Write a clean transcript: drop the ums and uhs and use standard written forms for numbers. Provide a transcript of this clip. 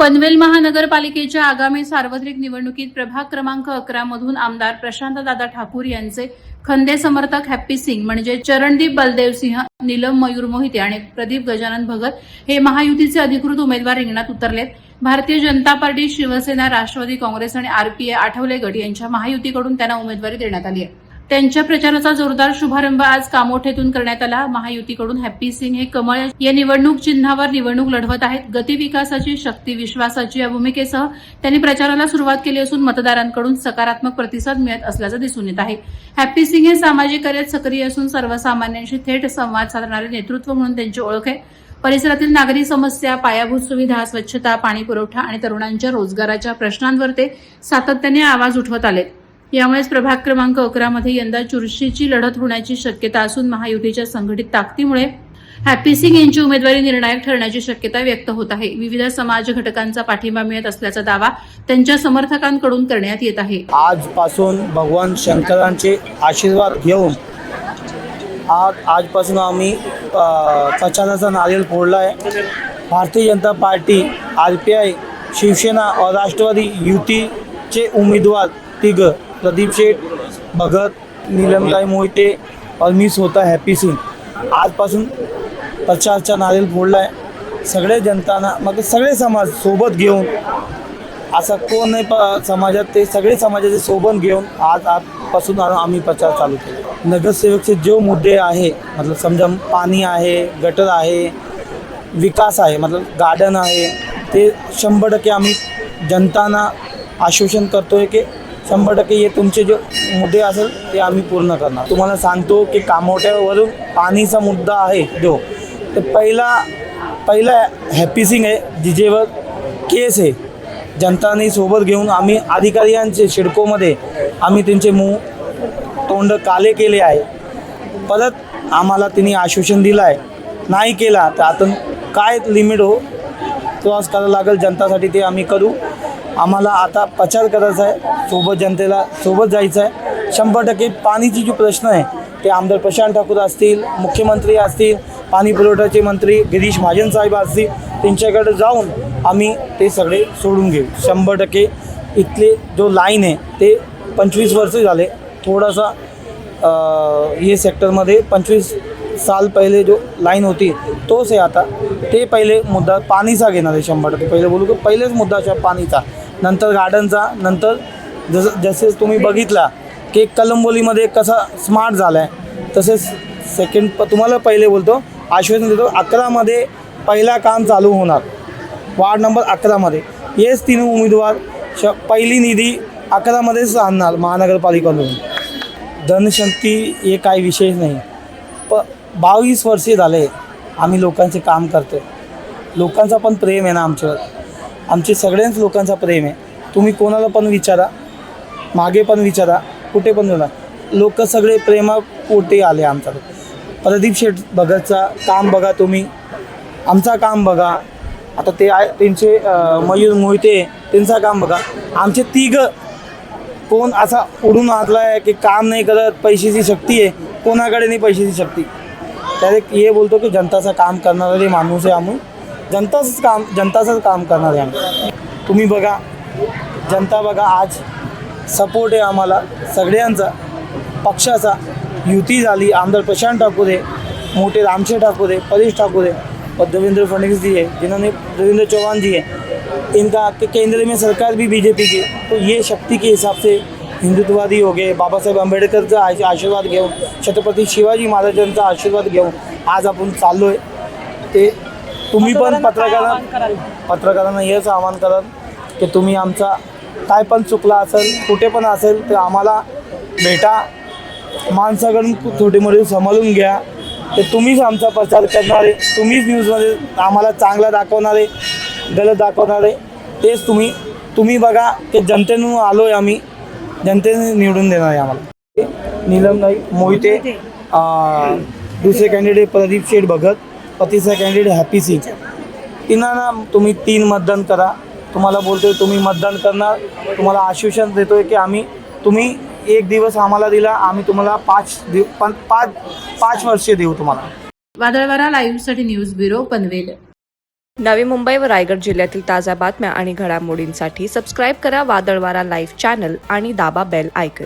पनवेल महानगरपालिकेच्या आगामी सार्वत्रिक निवडणुकीत प्रभाग क्रमांक 11 मधून आमदार प्रशांतदादा ठाकूर यांचे खंदे समर्थक हॅप्पी सिंग म्हणजे चरणदीप बलदेव सिंह, नीलम मयूर मोहिते आणि प्रदीप गजानन भगत हे महायुतीचे अधिकृत उमेदवार रिंगणात उतरलेत। भारतीय जनता पार्टी, शिवसेना, राष्ट्रवादी काँग्रेस आणि आरपीआय आठवले गट यांच्या महायुतीकडून त्यांना उमेदवारी देण्यात आली आहे। त्यांच्या प्रचाराचा जोरदार शुभारंभ आज कामोठेतून करण्यात आला। महायुतीकडून हॅप्पी सिंग हे कमळ या निवडणूक चिन्हावर निवडणूक लढवत आहेत। गती विकासाची, शक्ती विश्वासाची या भूमिकेसह त्यांनी प्रचाराला सुरुवात केली असून मतदारांकडून सकारात्मक प्रतिसाद मिळत असल्याचं दिसून येत आहे। हॅप्पी सिंग हे सामाजिक कार्यात सक्रिय असून सर्वसामान्यांशी थेट संवाद साधणारे नेतृत्व म्हणून त्यांची ओळख आहे। परिसरातील नागरी समस्या, पायाभूत सुविधा, स्वच्छता, पाणी पुरवठा आणि तरुणांच्या रोजगाराच्या प्रश्नांवर ते सातत्याने आवाज उठवत आले। यामुळेच प्रभाग क्रमांक 11 मध्ये यंदा चुरशीची लढत होण्याची शक्यता असून महायुतीच्या संघटित ताकदीमुळे हॅप्पी सिंग यांची उमेदवारी निर्णायक ठरण्याची शक्यता व्यक्त होत आहे। विविध समाज घटकांचा पाठिंबा मिळत असल्याचा दावा त्यांच्या समर्थकांकडून करण्यात येत आहे। आजपासून भगवान शंकरांचे आशीर्वाद घेऊन आजपासून आम्ही प्रचाराचा नारळ फोडला आहे। भारतीय जनता पार्टी, आरपीआय, शिवसेना और राष्ट्रवादी युतीचे उमेदवार तिघ प्रदीप शेठ, भगत, नीलमताई मोहिते और मी स्वतः हॅप्पी सिंग आजपासून प्रचाराचा नारळ फोडला आहे। सगळे जनताना मग सगळे समाज सोबत घेऊन, असं कोण नाही समाजात, ते सगळे समाजाचे सोबत घेऊन आजपासून आम्ही प्रचार चालू केला। नगरसेवकचे जो मुद्दे आहे, मतलब समजा पाणी आहे, गटर आहे, विकास आहे, मतलब गार्डन आहे, ते 100% आम्ही जनतांना आश्वासन करतोय की 100% हे तुमचे जे मुद्दे असेल ते आम्ही पूर्ण करणार। तुम्हाला सांगतो की कामोठ्यावरून पाणीचा मुद्दा आहे जो, ते पहिला हॅप्पी सिंग आहे जिजेवर केस आहे। जनताने सोबत घेऊन आम्ही अधिकाऱ्यांचे शिडकोमध्ये आम्ही त्यांचे तोंड काले केले आहे। परत आम्हाला त्यांनी आश्वासन दिलं आहे, नाही केला तर आता काय लिमिट क्रॉस करायला लागेल जनतासाठी ते आम्ही करू। आम्हाला आता प्रचार करायचा आहे, सोबत जनतेला सोबत जायचं आहे। 100% पाणीची जो प्रश्न आहे ते आमदार प्रशांत ठाकूर असतील, मुख्यमंत्री असतील, पाणी पुरवठ्याचे मंत्री गिरीश महाजन साहेब असतील, त्यांच्याकडे जाऊन आम्ही ते सगळे सोडून घेऊ। 100% इथले जो लाईन आहे ते 25 वर्ष झाले, थोडासा ये सेक्टरमध्ये 25 साल पहिले जो लाईन होती तोच आहे आता। ते पहिले मुद्दा पाणीचा घेणार आहे 100%। पहिले बोलू की पहिलेच मुद्दा पाणीचा, नंतर गार्डनचा, नंतर जसे तुम्ही बघितला की कलंबोलीमध्ये कसा स्मार्ट झाला आहे, तसेच सेकंड तुम्हाला पहिले बोलतो आश्वासन देतो 11मध्ये पहिला काम चालू होणार। वार्ड नंबर 11मध्ये हेच 3 उमेदवार पहिली निधी 11मध्येच आणणार महानगरपालिकेकडून। धनशक्ती हे काही विशेष नाही, 22 वर्षे झाले आम्ही लोकांचे काम करतो। लोकांचा पण प्रेम आहे ना आमच्यावर, आमचे सगळ्यांच लोकांचा प्रेम आहे। तुम्ही कोणाला पण विचारा, मागे पण विचारा, कुठे पण जाणार, लोक सगळे प्रेमापोटी आले आमच्याकडे। प्रदीप शेठ भगतचा काम बघा तुम्ही, आमचा काम बघा, आता ते त्यांचे मयूर मोहिते त्यांचा काम बघा। आमचे तिघ कोण असा उडून आतला आहे की काम नाही करत, पैशाची शक्ती आहे, कोणाकडे नाही पैशाची शक्ती। डायरेक्ट हे बोलतो की जनताचं काम करणारे माणूस आहे आम्ही, जनताचंच काम करणारे आम्ही। तुम्ही बघा, जनता बघा, आज सपोर्ट आहे आम्हाला सगळ्यांचा, पक्षाचा। युती झाली, आमदार प्रशांत ठाकूर आहे, मोठे रामशेठ ठाकूर है, परेश ठाकूर है और देवेंद्र फडणवीस जी है, जिन्होंने देवेंद्र चौहान जी है, इनका केंद्र में सरकार भी बीजेपी की। तो ये शक्ति के हिसाब से हिंदुत्ववादी हो गए, बाबासाहेब आंबेडकरचा आशीर्वाद घेऊन, छत्रपती शिवाजी महाराजांचा आशीर्वाद घेऊन आज आपण चाललो आहे। ते तुम्ही पण पत्रकारांना हेच आवाहन करा की तुम्ही आमचा काय पण चुकला असेल, कुठे पण असेल तर आम्हाला भेटा, माणसाकडून थोडे मोठे सांभाळून घ्या। ते तुम्हीच आमचा प्रचार करणारे, तुम्हीच न्यूजमध्ये आम्हाला चांगला दाखवणारे, गलत दाखवणारे, तेच तुम्ही बघा की जनतेनं आलो आहे आम्ही, जनतेने निवडून देणार आहे आम्हाला। नीलमताई मोहिते, दुसरे कॅन्डिडेट प्रदीप शेठ भगत और तिसरा कॅन्डिडेट हॅप्पी सिंग। तिनांना तुम्ही 3 मतदान करा। तुम्हाला बोलतोय तुम्ही मतदान करणार, तुम्हाला आश्वासन देतोय की तुम्ही 1 दिवस आम्हाला दिला, आम्ही तुम्हाला 5 वर्षे देऊ तुम्हाला। वादळवारा लाईव्हसाठी न्यूज ब्युरो, पनवेल। नवी मुंबई व रायगड जिल्ह्यातील ताज्या बातम्या आणि घडामोडींसाठी सबस्क्राईब करा वादळवारा लाईव्ह चॅनल आणि दाबा बेल आयकन.